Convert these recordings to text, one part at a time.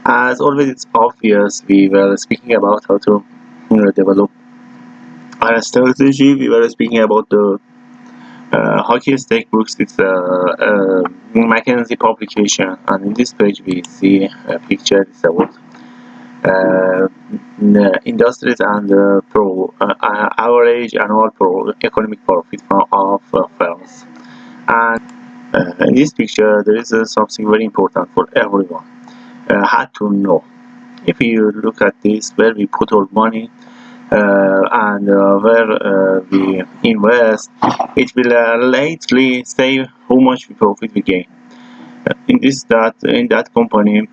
As always, it's obvious we were speaking about how to develop our strategy. We were speaking about the hockey stick books. It's a McKinsey publication, and in this page we see a picture. It's about industries and average annual economic profit of firms. And in this picture, there is something very important for everyone. Had to know. If you look at this, where we put our money and where we invest, it will lately say how much profit we gain. In that company,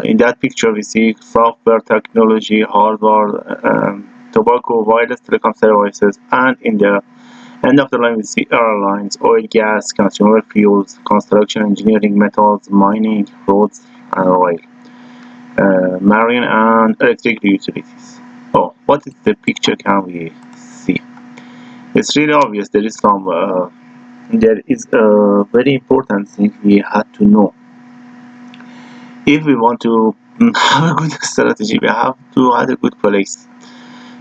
in that picture, we see software, technology, hardware, tobacco, wireless telecom services, and in the end of the line, we see airlines, oil, gas, consumer fuels, construction, engineering, metals, mining, roads, and oil, marine, and electric utilities. Oh, what is the picture can we see? It's really obvious. There is a very important thing we had to know. If we want to have a good strategy, we have to have a good place.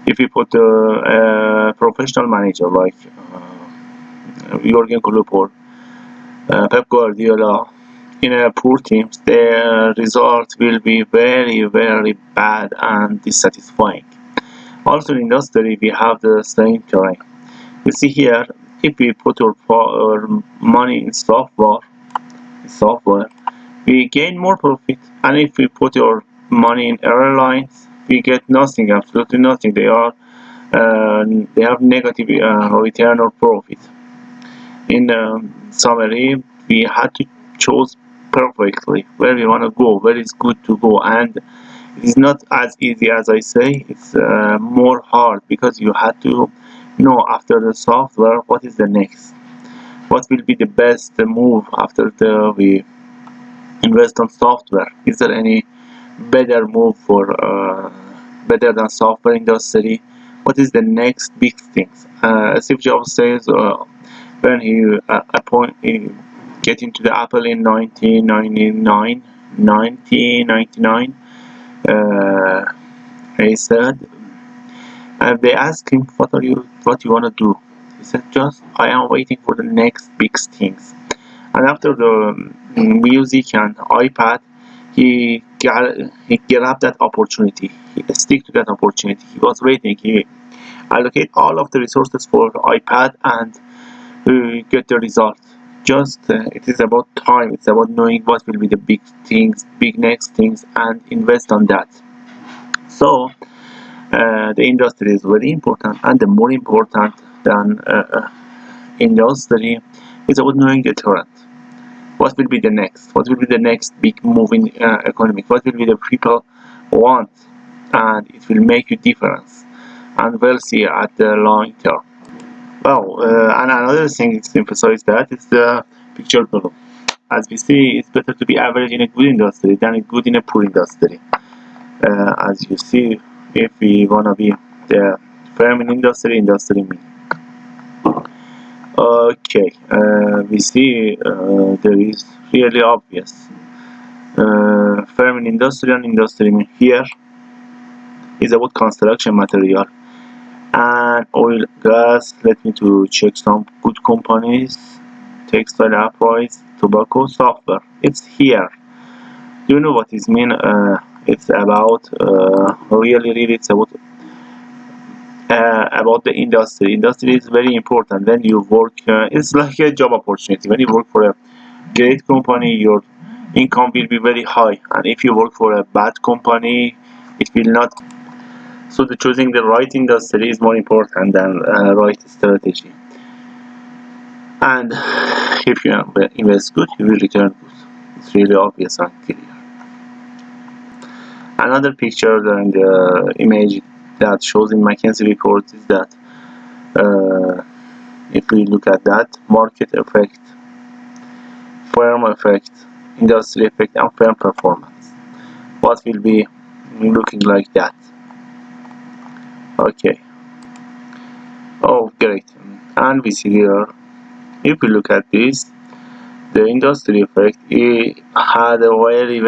If we put a professional manager like Jurgen Klopp or Pep Guardiola in a poor team, the result will be very, very bad and dissatisfying. Also in industry, we have the same terrain. You see here, if we put our money in software, we gain more profit. And if we put our money in airlines, we get nothing, absolutely nothing. They have negative return or profit. In summary, we had to choose perfectly where we want to go, where it's good to go, and it is not as easy as I say. It's more hard because you had to know after the software what is the next, what will be the best move after we invest on software. Is there any better move for better than software industry? What is the next big thing? Steve Jobs says when he get into the Apple in 1999, he said, they asked him, what you want to do? He said, just, I am waiting for the next big things. And after the music and iPad, he grabbed that opportunity. He stick to that opportunity. He was waiting. He allocate all of the resources for iPad and get the result. Just it is about time. It's about knowing what will be the big things, big next things, and invest on that. So the industry is very important, and the more important than industry is about knowing the current. What will be the next? What will be the next big move in economy? What will be the people want? And it will make a difference and we'll see at the long term. Well, and another thing to emphasize that is the picture below. As we see, it's better to be average in a good industry than a good in a poor industry. As you see, if we wanna be the firm in industry mean. Okay, we see there is really obvious. Firm in industry and industry mean here is about construction material and oil, gas. Let me to check some good companies. Textile, applies, tobacco, software. It's here. Do you know what it mean? It's about really it's about the industry. Industry is very important. When you work, it's like a job opportunity. When you work for a great company, your income will be very high, and if you work for a bad company, it will not. So the choosing the right industry is more important than right strategy. And if you invest good, you will return good. It's really obvious and clear. Another picture in the image that shows in McKinsey report is that if we look at that market effect, firm effect, industry effect, and firm performance, what will be looking like that? Okay. Oh, great. And we see here, if we look at this, the industry effect, it had a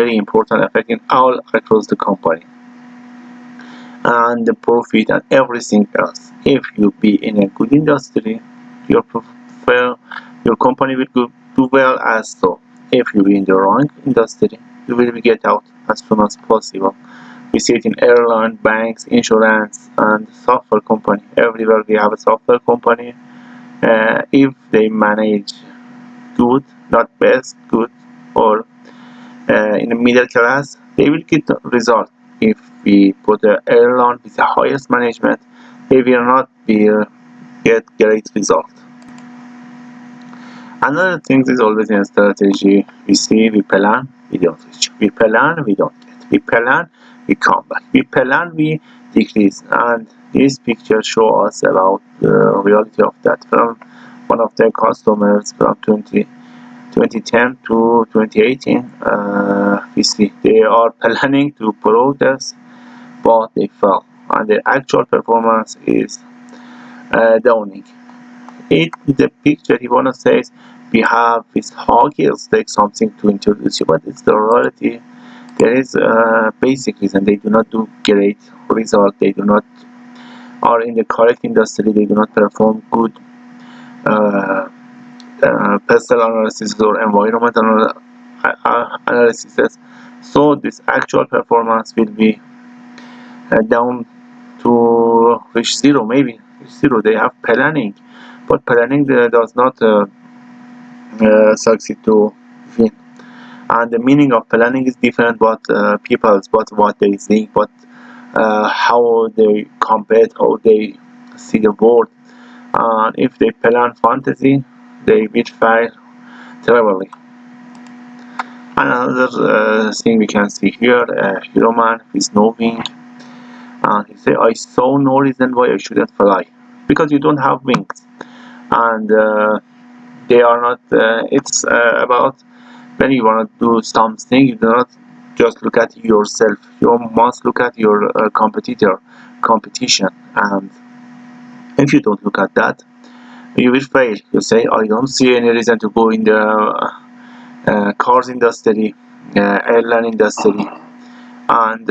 very important effect in all across the company and the profit and everything else. If you be in a good industry, your your company will do well as so. If you be in the wrong industry, you will get out as soon as possible. We see it in airline, banks, insurance, and software company. Everywhere we have a software company. If they manage good, not best, good, or in the middle class, they will get the result. If we put the airline with the highest management, they will not be get great result. Another thing is always in strategy. We see we plan, we don't reach. We plan, we don't get. We plan, we come back. We plan, we decrease. And this picture show us about the reality of that from one of their customers from 2010 to 2018. We see they are planning to progress, but they fell, and the actual performance is downing. The picture he wanna say is we have this hockey stick something to introduce you, but it's the reality. There is a basic reason they do not do great result. They do not are in the correct industry. They do not perform good uh, personal analysis or environmental analysis. So this actual performance will be down to reach zero, maybe reach zero. They have planning, but planning does not succeed to win. And the meaning of planning is different. What people's, what they think, how they compete, how they see the world. And if they plan fantasy, they will fail terribly. Another thing we can see here, hero man is no wing, and he say, I saw no reason why I shouldn't fly, because you don't have wings, and they are not. It's about when you want to do something, you do not just look at yourself. You must look at your competition, and if you don't look at that, you will fail. You say, I don't see any reason to go in the cars industry, airline industry, and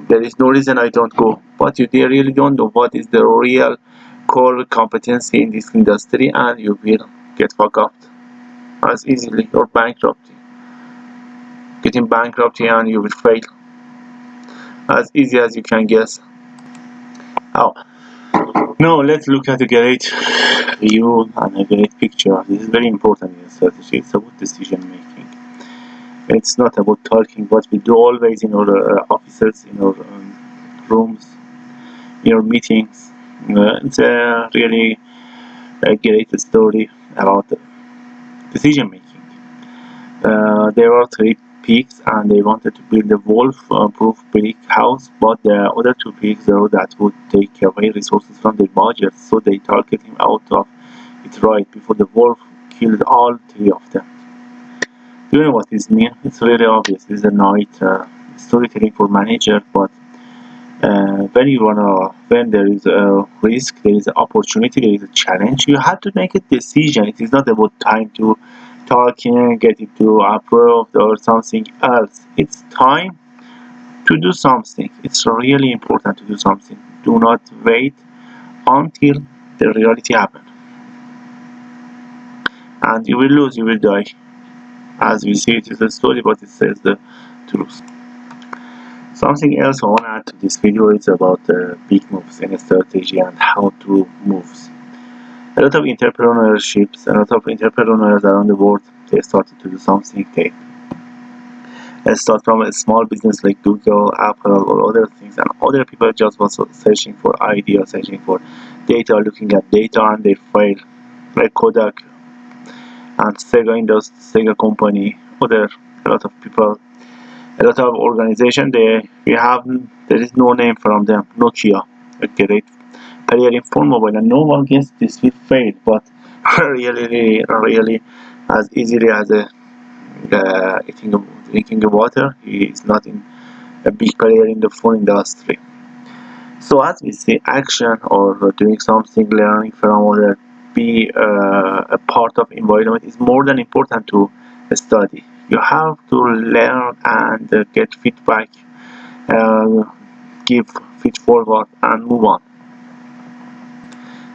there is no reason I don't go. But they really don't know what is the real core competency in this industry, and you will get fucked up as easily or bankruptcy. Getting bankruptcy and you will fail as easy as you can guess. Oh, now let's look at a great view and a great picture. This is very important in strategy. It's about decision making. It's not about talking what we do always in our offices, in our rooms, in our meetings. It's a really a great story about decision making. There are three pigs and they wanted to build a wolf-proof brick house, but the other two pigs though that would take away resources from their budget, so they targeted him out of it right before the wolf killed all three of them. Do you know what this means? It's really obvious. This is a night storytelling for manager, but when there is a risk, there is an opportunity, there is a challenge, you have to make a decision. It is not about time to talking, get it to approved or something else. It's time to do something. It's really important to do something. Do not wait until the reality happens. And you will lose, you will die. As we see, it is a story, but it says the truth. Something else I want to add to this video is about big moves in strategy and how to move. A lot of entrepreneurships, a lot of entrepreneurs around the world, they started to do something. They start from a small business like Google, Apple, or other things, and other people just was searching for ideas, searching for data, looking at data, and they fail. Like Kodak and Sega company, a lot of people, a lot of organization. There is no name from them. Nokia, a great player in phone mobile, and no one guessed this will fail, but really, as easily as drinking water, he is not in a big player in the phone industry. So as we say, action or doing something, learning from other, be a part of environment is more than important to study. You have to learn and get feedback, uh, give feed forward and move on.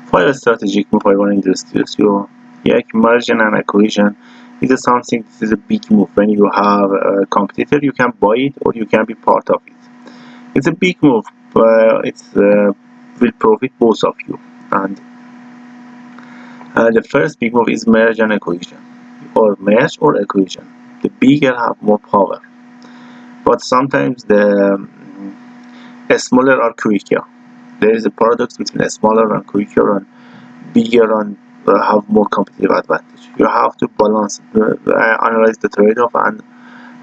For a strategic move, I want to introduce you. Yeah, merger and acquisition is something. This is a big move. When you have a competitor, you can buy it or you can be part of it. It's a big move, but it's will profit both of you. And the first big move is merge and acquisition, or merge or acquisition. The bigger have more power, but sometimes the smaller are quicker. There is a paradox between a smaller and quicker and bigger and have more competitive advantage. You have to balance, analyze the trade-off and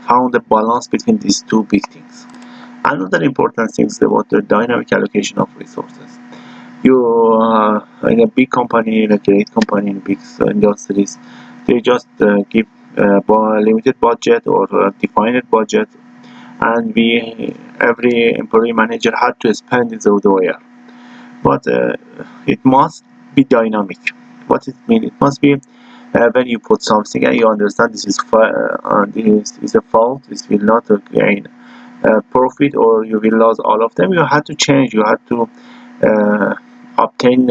found the balance between these two big things. Another important thing is about the dynamic allocation of resources. You in a big company, in a great company, in big industries, they just give limited budget or defined budget, and we every employee manager had to spend it everywhere. But it must be dynamic. What it means? It must be when you put something and you understand this is a fault. This will not gain profit, or you will lose all of them. You had to change. You had to uh, obtain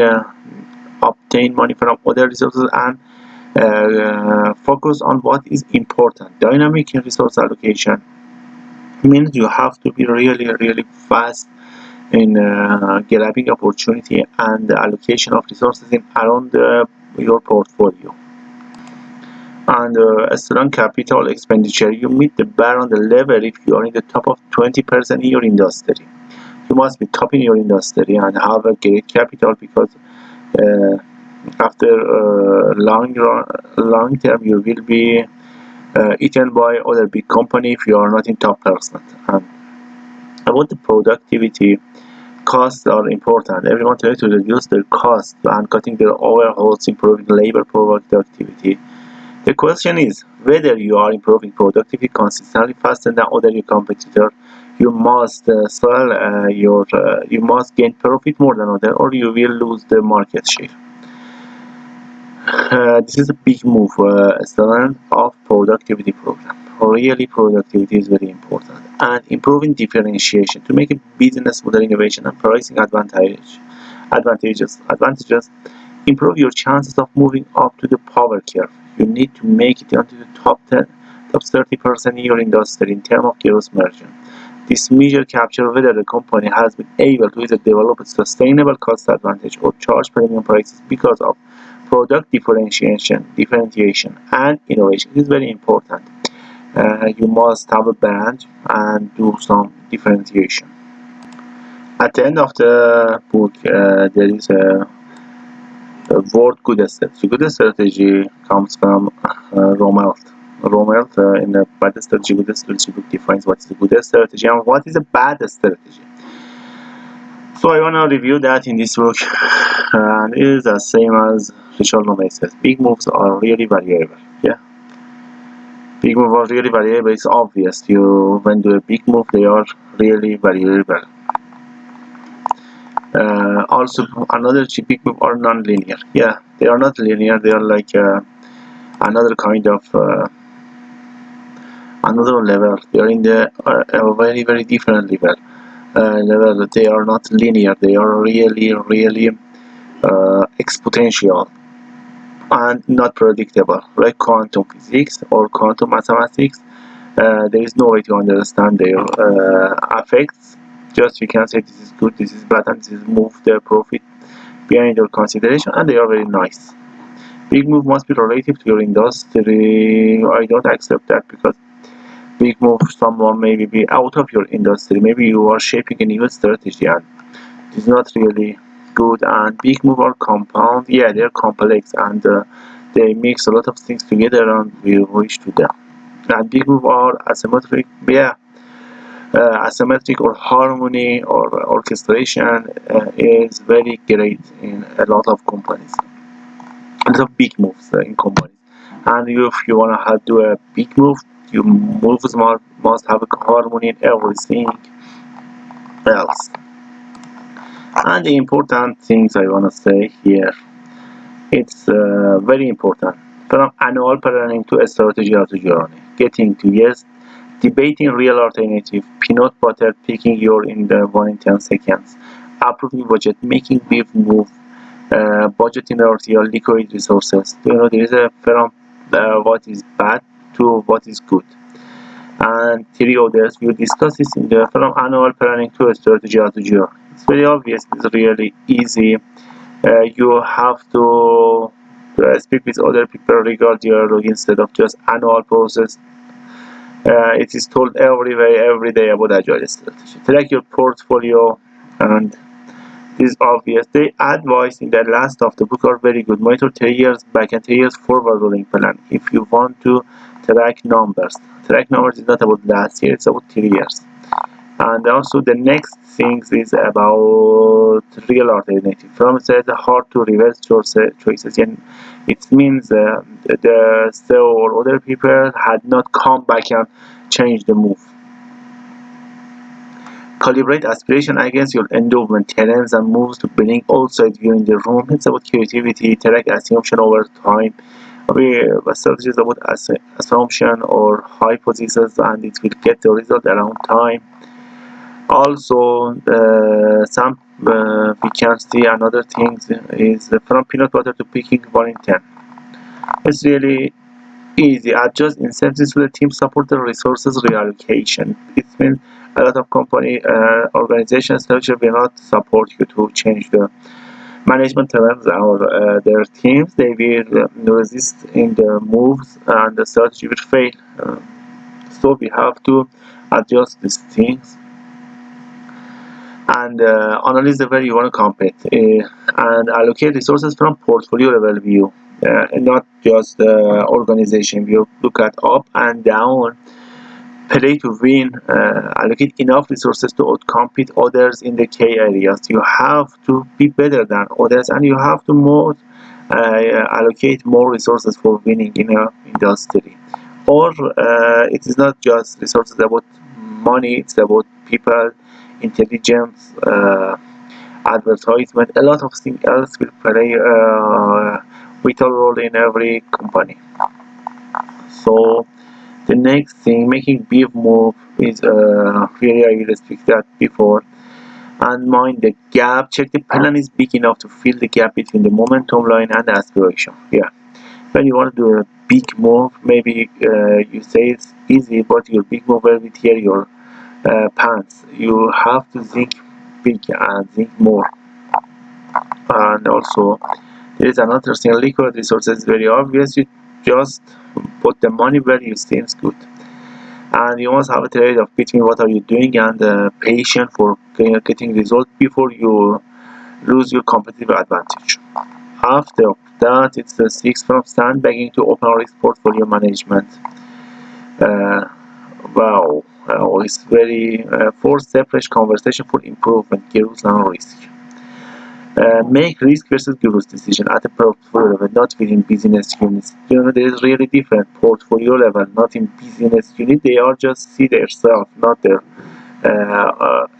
obtain money from other resources and focus on what is important. Dynamic resource allocation means you have to be really fast in grabbing opportunity and the allocation of resources in around your portfolio. And a strong capital expenditure, you meet the bar on the level if you are in the top of 20% in your industry. You must be top in your industry and have a great capital, because uh, after long term you will be eaten by other big company if you are not in top percent. And about the productivity, costs are important. Everyone tries to reduce their costs and cutting their overheads, improving labor productivity. The question is whether you are improving productivity consistently faster than other your competitor. You must you must gain profit more than other, or you will lose the market share. This is a big move, student of productivity program. Really, productivity is very important, and improving differentiation to make a business model innovation and pricing advantages improve your chances of moving up to the power curve. You need to make it onto the top 10, top 30% in your industry in terms of gross margin. This measure captures whether the company has been able to either develop a sustainable cost advantage or charge premium prices because of product differentiation, and innovation. It is very important. You must have a brand and do some differentiation. At the end of the book, there is a word good strategy. Good strategy comes from Romelt. Romelt in the bad strategy, good strategy book defines what is a good strategy and what is a bad strategy. So I want to review that in this book, and it is the same as Richard Nome says. Big moves are really variable. Yeah, big moves are really variable. It's obvious. You when do a big move, they are really variable. Also, another big move are non-linear. Yeah, they are not linear. They are like another kind of another level. They are in the a very different level. Level. They are not linear. They are really exponential and not predictable, like quantum physics or quantum mathematics. There is no way to understand their effects. Just you can say this is good, this is bad, and this is move the profit behind your consideration, and they are very nice. Big move must be relative to your industry. I don't accept that, because big move someone maybe be out of your industry. Maybe you are shaping a new strategy and it's not really good. And big move are compound. Yeah, they're complex and they mix a lot of things together and we reach to them. And big move are asymmetric. Yeah, asymmetric or harmony or orchestration is very great in a lot of companies. A lot of big moves in companies. And if you want to do a big move, your moves must have a harmony in everything else. And the important things I want to say here, it's very important. from annual planning to a strategy of the journey, getting to yes, debating real alternative, peanut butter, picking your in the 1 in 10 seconds, approving budget, making big move, budgeting your liquid resources. There is a from what is bad to what is good. And three others, we will discuss this in the from annual planning to a strategy of the journey. It's very obvious, it's really easy. You have to speak with other people regarding your log instead of just annual process. It is told everywhere, every day about agile strategy. Track your portfolio, and this is obvious. The advice in the last of the book are very good. Monitor 3 years back and 3 years forward rolling plan. If you want to track numbers is not about last year, it's about 3 years. And also the next thing is about real alternative. From said hard to reverse choices, and it means the CEO or other people had not come back and changed the move. Calibrate aspiration against your endowment talents and moves to bring outside view in the room. It's about creativity, track assumption over time. Strategy is about assumption or hypothesis, and it will get the result around time. Also, some we can see another thing is from peanut butter to picking 1 in 10. It's really easy. Adjust incentives to the team, support the resources reallocation. It means a lot of company organization structure will not support you to change the management terms or their teams. They will resist in the moves and the strategy will fail. So we have to adjust these things and analyze the where you want to compete and allocate resources from portfolio level view, and not just organization view. Look at up and down, play to win, allocate enough resources to outcompete others in the key areas. You have to be better than others, and you have to more allocate more resources for winning in a industry. Or it is not just resources about money, it's about people, intelligence, advertisement. A lot of things else will play a vital role in every company. So the next thing, making big move is really I will speak that before. And mind the gap. Check the plan is big enough to fill the gap between the momentum line and the aspiration. Yeah, when you want to do a big move, maybe you say it's easy, but your big move will tear your pants. You have to think big and think more. And also, there is another thing: liquid resources. Very obvious. You just put the money where you think is good, and you must have a trade-off between what are you doing and patience for getting results before you lose your competitive advantage. After that, it's the six from sandbagging to open risk portfolio management. Uh, wow, it's very four separate conversation for improvement, growth, and risk. Make risk versus growth decision at the portfolio level, not within business units. There is really different portfolio level, not in business unit. They are just see themselves, not their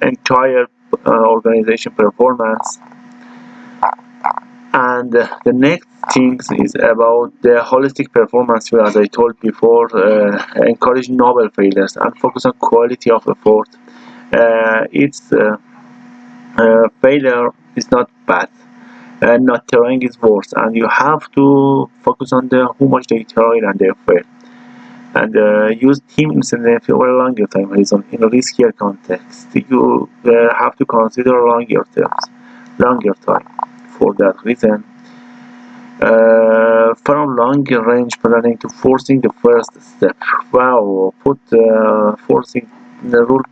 entire organization performance. And the next thing is about the holistic performance view, as I told before. Encourage novel failures and focus on quality of effort. It's failure is not bad, and not trying is worse, and you have to focus on the how much they try and they fail, and use team incentive over a longer time horizon. In a riskier context, you have to consider longer time. For that reason, from long range planning to forcing the first step. Wow, put forcing the rule.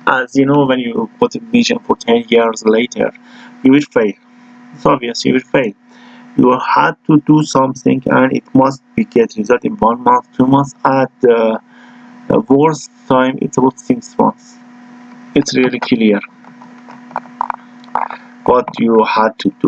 As you know, when you put a vision for 10 years later, you will fail. It's obvious you will fail. You had to do something, and it must be get result in 1 month, 2 months. At the worst time, it's about 6 months. It's really clear what you had to do.